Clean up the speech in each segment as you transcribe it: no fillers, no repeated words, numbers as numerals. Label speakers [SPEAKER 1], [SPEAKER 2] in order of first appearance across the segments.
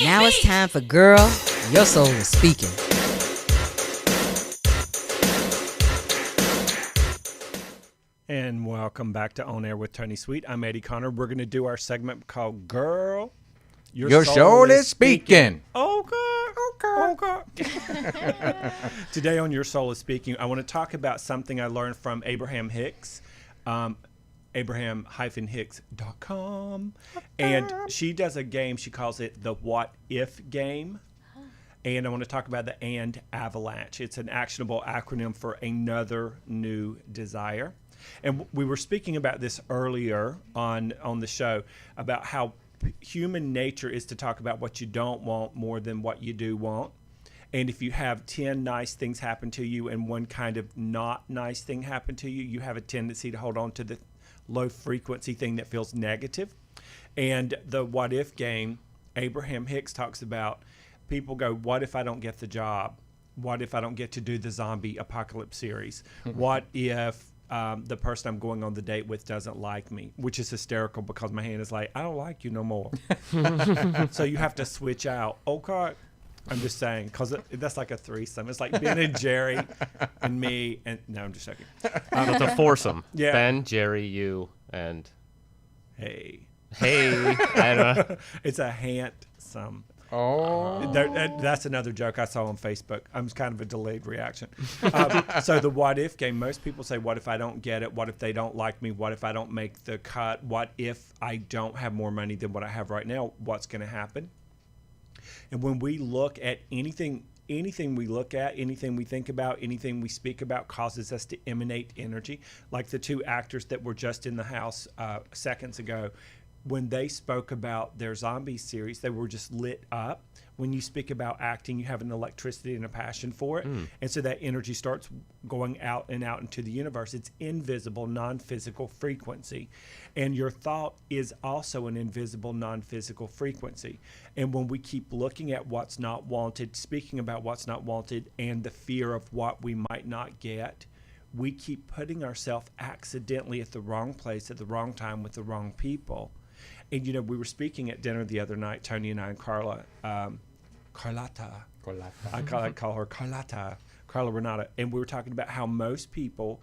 [SPEAKER 1] Now it's time for Girl, Your Soul is Speaking.
[SPEAKER 2] And welcome back to On Air with Tony Sweet. I'm Eddie Connor. We're going to do our segment called Girl,
[SPEAKER 3] Your Soul is Speaking.
[SPEAKER 2] Oh, God. Today on Your Soul is Speaking, I want to talk about something I learned from Abraham Hicks, Abraham-Hicks.com. And she does a game. She calls it the What If game. And I want to talk about the AND-valanching. It's an actionable acronym for Another New Desire. And we were speaking about this earlier on the show about how human nature is to talk about what you don't want more than what you do want. And if you have 10 nice things happen to you and one kind of not nice thing happen to you, you have a tendency to hold on to the low frequency thing that feels negative. And the what if game, Abraham Hicks talks about people go, what if I don't get the job? What if I don't get to do the zombie apocalypse series? What if the person I'm going on the date with doesn't like me, which is hysterical because my hand is like, I don't like you no more. So you have to switch out. Okay. I'm just saying, because that's like a threesome. It's like Ben and Jerry and me. And no, I'm just joking.
[SPEAKER 4] It's a foursome.
[SPEAKER 2] Yeah.
[SPEAKER 4] Ben, Jerry, you, and...
[SPEAKER 2] Hey.
[SPEAKER 4] I don't know.
[SPEAKER 2] It's a handsome.
[SPEAKER 3] Oh.
[SPEAKER 2] That's another joke I saw on Facebook. I'm kind of a delayed reaction. So the what if game, most people say, what if I don't get it? What if they don't like me? What if I don't make the cut? What if I don't have more money than what I have right now? What's going to happen? And when we look at anything we look at, anything we think about, anything we speak about causes us to emanate energy. Like the two actors that were just in the house seconds ago, when they spoke about their zombie series, they were just lit up. When you speak about acting, you have an electricity and a passion for it. And so that energy starts going out and out into the universe. It's invisible, non-physical frequency. And your thought is also an invisible, non-physical frequency. And when we keep looking at what's not wanted, speaking about what's not wanted, and the fear of what we might not get, we keep putting ourselves accidentally at the wrong place at the wrong time with the wrong people. And, you know, we were speaking at dinner the other night, Tony and I and Carla, Carlotta. I call her Carlotta, Carla Renata. And we were talking about how most people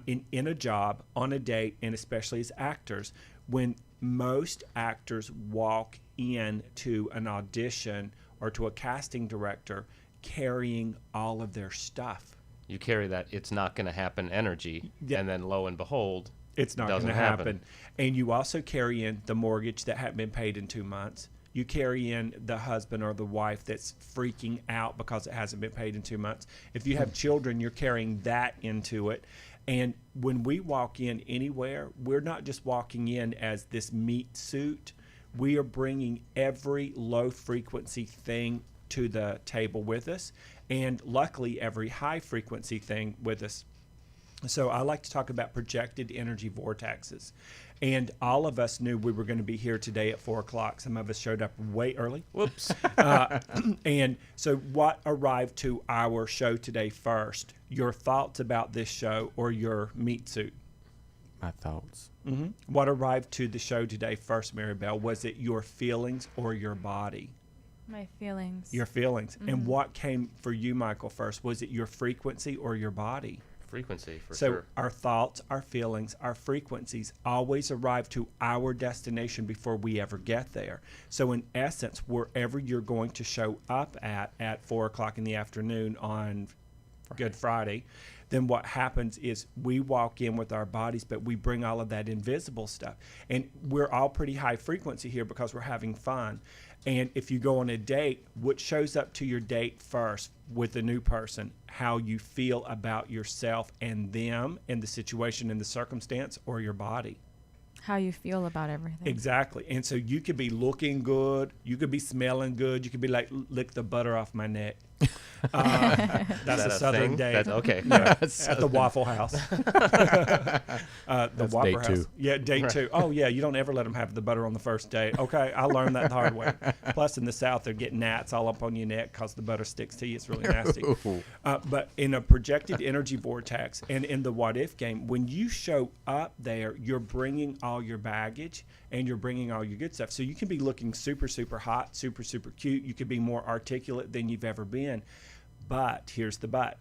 [SPEAKER 2] in a job, on a date, and especially as actors, when most actors walk into an audition or to a casting director carrying all of their stuff.
[SPEAKER 4] You carry that it's not going to happen energy, and then lo and behold,
[SPEAKER 2] it's not going to happen. And you also carry in the mortgage that hadn't been paid in 2 months. You carry in the husband or the wife that's freaking out because it hasn't been paid in 2 months. If you have children, you're carrying that into it. And when we walk in anywhere, we're not just walking in as this meat suit. We are bringing every low frequency thing to the table with us, and luckily every high frequency thing with us. So I like to talk about projected energy vortexes. And all of us knew we were going to be here today at 4 o'clock. Some of us showed up way early.
[SPEAKER 4] Whoops.
[SPEAKER 2] And so what arrived to our show today first? Your thoughts about this show or your meat suit?
[SPEAKER 3] My thoughts.
[SPEAKER 2] Mm-hmm. What arrived to the show today first, Maribel? Was it your feelings or your body?
[SPEAKER 5] My feelings.
[SPEAKER 2] Your feelings. Mm-hmm. And what came for you, Michael, first? Was it your frequency or your body?
[SPEAKER 4] Frequency, for
[SPEAKER 2] so
[SPEAKER 4] sure.
[SPEAKER 2] Our thoughts, our feelings, our frequencies always arrive to our destination before we ever get there. So in essence, wherever you're going to show up at 4 o'clock in the afternoon on Good Friday, then what happens is we walk in with our bodies, but we bring all of that invisible stuff. And we're all pretty high frequency here because we're having fun. And if you go on a date, what shows up to your date first with a new person, how you feel about yourself and them and the situation and the circumstance, or your body?
[SPEAKER 5] How you feel about everything.
[SPEAKER 2] Exactly. And so you could be looking good, you could be smelling good, you could be like, lick the butter off my neck. That's
[SPEAKER 4] Is that
[SPEAKER 2] a southern
[SPEAKER 4] thing?
[SPEAKER 2] date.
[SPEAKER 4] That's, okay.
[SPEAKER 2] Yeah, at the Waffle House. The
[SPEAKER 3] That's
[SPEAKER 2] Whopper
[SPEAKER 3] date
[SPEAKER 2] House.
[SPEAKER 3] 2.
[SPEAKER 2] Yeah, date 2. Oh, yeah, you don't ever let them have the butter on the first date. Okay, I learned that the hard way. Plus, in the South, they're getting gnats all up on your neck because the butter sticks to you. It's really nasty. But in a projected energy vortex and in the what-if game, when you show up there, you're bringing all your baggage and you're bringing all your good stuff. So you can be looking super, super hot, super, super cute. You could be more articulate than you've ever been. But here's the but.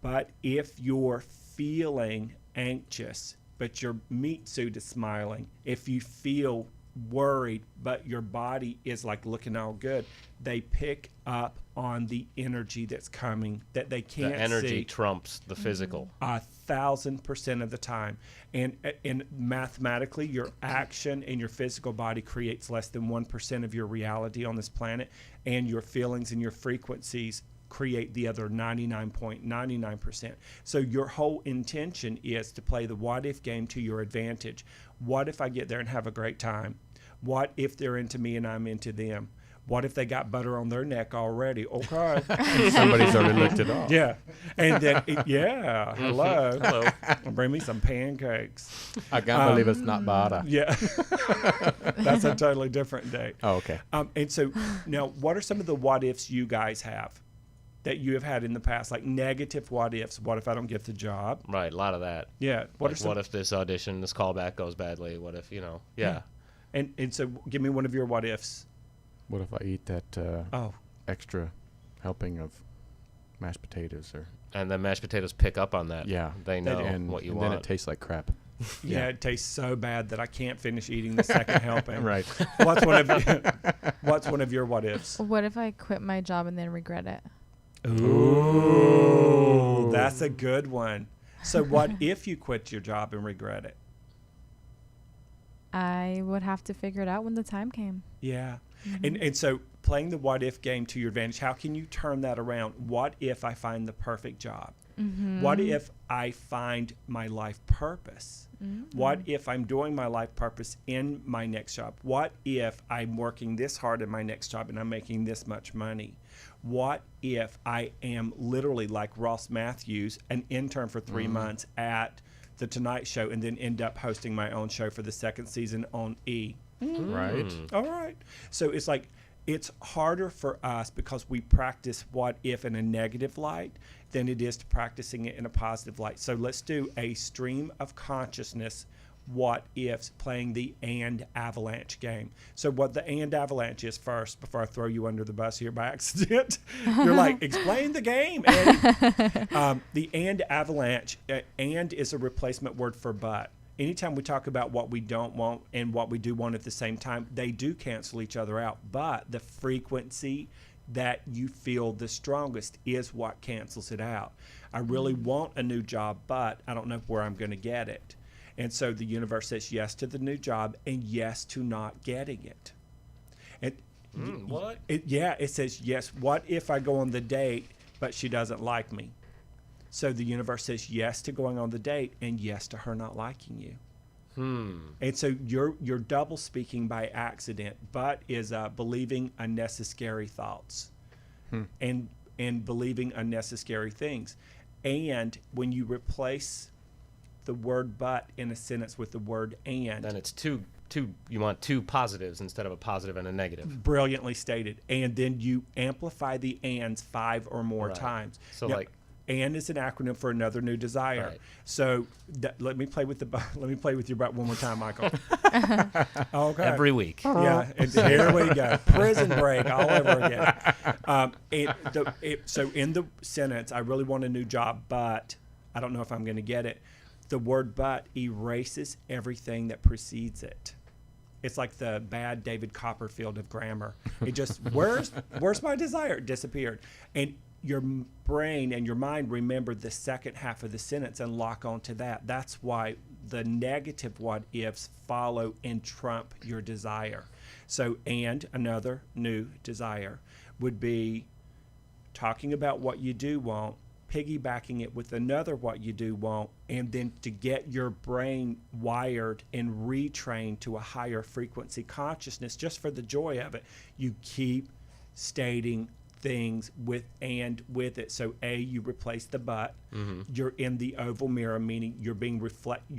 [SPEAKER 2] But if you're feeling anxious, but your meat suit is smiling, if you feel worried, but your body is like looking all good, they pick up on the energy that's coming that they can't see.
[SPEAKER 4] The energy trumps the physical.
[SPEAKER 2] 1,000% of the time. And mathematically, your action in your physical body creates less than 1% of your reality on this planet, and your feelings and your frequencies create the other 99.99%. So your whole intention is to play the what if game to your advantage. What if I get there and have a great time? What if they're into me and I'm into them? What if they got butter on their neck already? Okay.
[SPEAKER 3] Somebody's already licked it off.
[SPEAKER 2] Yeah. And then, hello. Bring me some pancakes.
[SPEAKER 3] I can't believe it's not butter.
[SPEAKER 2] Yeah. That's a totally different date.
[SPEAKER 3] Oh, okay.
[SPEAKER 2] And so now, what are some of the what ifs you guys have that you have had in the past? Like negative what ifs. What if I don't get the job?
[SPEAKER 4] Right, a lot of that.
[SPEAKER 2] Yeah.
[SPEAKER 4] What if this audition, this callback goes badly? What if, yeah.
[SPEAKER 2] And so give me one of your what ifs.
[SPEAKER 3] What if I eat that extra helping of mashed potatoes?
[SPEAKER 4] And then mashed potatoes pick up on that.
[SPEAKER 3] Yeah.
[SPEAKER 4] They know
[SPEAKER 3] and,
[SPEAKER 4] what you
[SPEAKER 3] and
[SPEAKER 4] want.
[SPEAKER 3] then it tastes like crap.
[SPEAKER 2] Yeah, it tastes so bad that I can't finish eating the second helping.
[SPEAKER 3] Right.
[SPEAKER 2] What's one of your what ifs?
[SPEAKER 5] What if I quit my job and then regret it?
[SPEAKER 2] Ooh, that's a good one. So what if you quit your job and regret it?
[SPEAKER 5] I would have to figure it out when the time came.
[SPEAKER 2] Yeah. And so playing the what if game to your advantage, how can you turn that around? What if I find the perfect job? What if I find my life purpose? What if I'm doing my life purpose in my next job? What if I'm working this hard in my next job and I'm making this much money? What if I am literally like Ross Matthews, an intern for 3 months at The Tonight Show, and then end up hosting my own show for the second season on E?
[SPEAKER 3] Right.
[SPEAKER 2] All right. So it's like, it's harder for us because we practice what if in a negative light than it is to practicing it in a positive light. So let's do a stream of consciousness what ifs playing the AND-valanche game. So what the AND-valanche is first, before I throw you under the bus here by accident, you're like, explain the game, Eddie. The AND-valanche, and is a replacement word for but. Anytime we talk about what we don't want and what we do want at the same time, they do cancel each other out. But the frequency that you feel the strongest is what cancels it out. I really want a new job, but I don't know where I'm going to get it. And so the universe says yes to the new job and yes to not getting it. And
[SPEAKER 4] What?
[SPEAKER 2] it says yes. What if I go on the date, but she doesn't like me? So the universe says yes to going on the date and yes to her not liking you. And so you're double speaking by accident, but is believing unnecessary thoughts and believing unnecessary things. And when you replace the word but in a sentence with the word and,
[SPEAKER 4] Then it's two. You want two positives instead of a positive and a negative.
[SPEAKER 2] brilliantly stated. And then you amplify the ands 5 or more
[SPEAKER 4] Right.
[SPEAKER 2] times.
[SPEAKER 4] So
[SPEAKER 2] Now,
[SPEAKER 4] like,
[SPEAKER 2] and is an acronym for another new desire.
[SPEAKER 4] Right.
[SPEAKER 2] So let me play with your butt one more time, Michael. Okay.
[SPEAKER 4] every week.
[SPEAKER 2] Yeah, and here we go. Prison break all over again. So in the sentence, I really want a new job, but I don't know if I'm going to get it. The word but erases everything that precedes it. It's like the bad David Copperfield of grammar. It just, where's my desire? It disappeared. And your brain and your mind remember the second half of the sentence and lock onto that. That's why the negative what ifs follow and trump your desire. So, and another new desire would be talking about what you do want, piggybacking it with another what you do want, and then to get your brain wired and retrained to a higher frequency consciousness just for the joy of it, you keep stating things with it. So you replace the but. You're in the oval mirror, meaning you're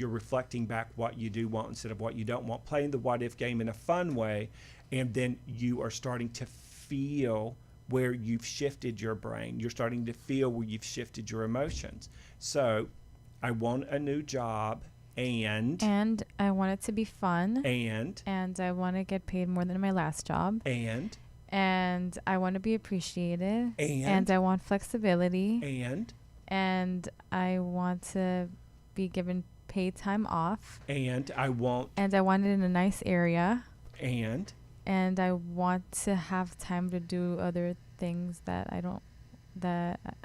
[SPEAKER 2] reflecting back what you do want instead of what you don't want, playing the what if game in a fun way, and then you are starting to feel where you've shifted your brain. You're starting to feel where you've shifted your emotions. So I want a new job, and
[SPEAKER 5] I want it to be fun,
[SPEAKER 2] and
[SPEAKER 5] I want to get paid more than my last job, and I want to be appreciated, and I want flexibility, and I want to be given paid time off,
[SPEAKER 2] and I want
[SPEAKER 5] it in a nice area,
[SPEAKER 2] and
[SPEAKER 5] I want to have time to do other things that I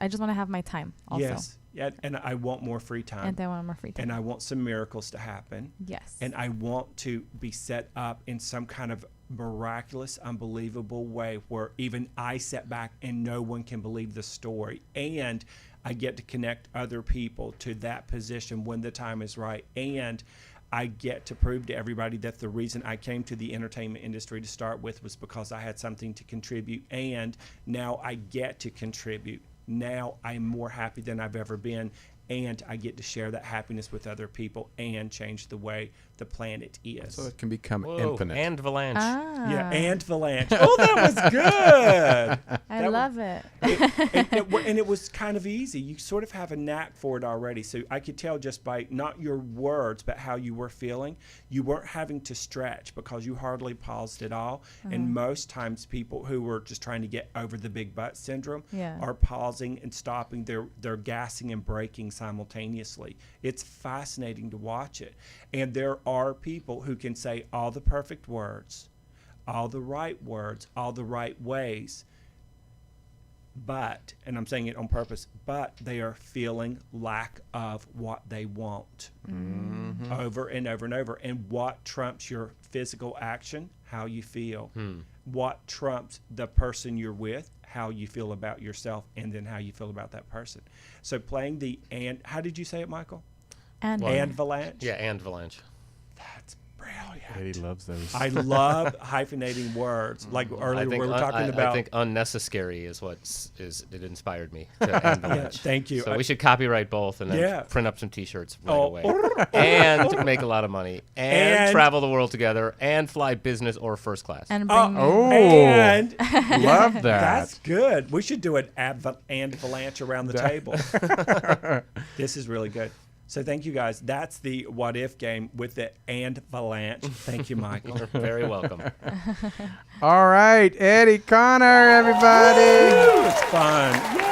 [SPEAKER 5] just want to have my time also.
[SPEAKER 2] Yes. Yeah, and I want more free time.
[SPEAKER 5] And I want more free time.
[SPEAKER 2] And I want some miracles to happen.
[SPEAKER 5] Yes.
[SPEAKER 2] And I want to be set up in some kind of miraculous, unbelievable way where even I sit back and no one can believe the story. And I get to connect other people to that position when the time is right. And I get to prove to everybody that the reason I came to the entertainment industry to start with was because I had something to contribute. And now I get to contribute. Now I'm more happy than I've ever been, and I get to share that happiness with other people and change the way the planet is.
[SPEAKER 3] So it can become infinite.
[SPEAKER 4] AND-valanche.
[SPEAKER 2] Yeah, AND-valanche. Oh, that was good.
[SPEAKER 5] I love it.
[SPEAKER 2] And it was kind of easy. You sort of have a knack for it already. So I could tell just by not your words, but how you were feeling. You weren't having to stretch because you hardly paused at all. And most times people who were just trying to get over the big butt syndrome are pausing and stopping. They're gassing and braking simultaneously. It's fascinating to watch it. And there are people who can say all the perfect words, all the right ways, but, and I'm saying it on purpose, but they are feeling lack of what they want over and over and over. And what trumps your physical action? How you feel. What trumps the person you're with? How you feel about yourself, and then how you feel about that person. So playing the how did you say it, Michael? AND-valanche?
[SPEAKER 4] Yeah, AND-valanche.
[SPEAKER 2] That's brilliant.
[SPEAKER 3] Eddie loves those.
[SPEAKER 2] I love hyphenating words. Like earlier we were talking about.
[SPEAKER 4] I think unnecessary is it inspired me to AND-valanche.
[SPEAKER 2] Thank you.
[SPEAKER 4] So we should copyright both and then print up some T-shirts right away. And make a lot of money. And travel the world together. And fly business or first class.
[SPEAKER 5] And bring
[SPEAKER 2] and
[SPEAKER 3] love that.
[SPEAKER 2] That's good. We should do an AND-valanche around the table. This is really good. So thank you guys. That's the what if game with the AND-valanche. Thank you, Michael.
[SPEAKER 4] You're very welcome.
[SPEAKER 3] All right, Eddie Connor, everybody.
[SPEAKER 2] It's fun.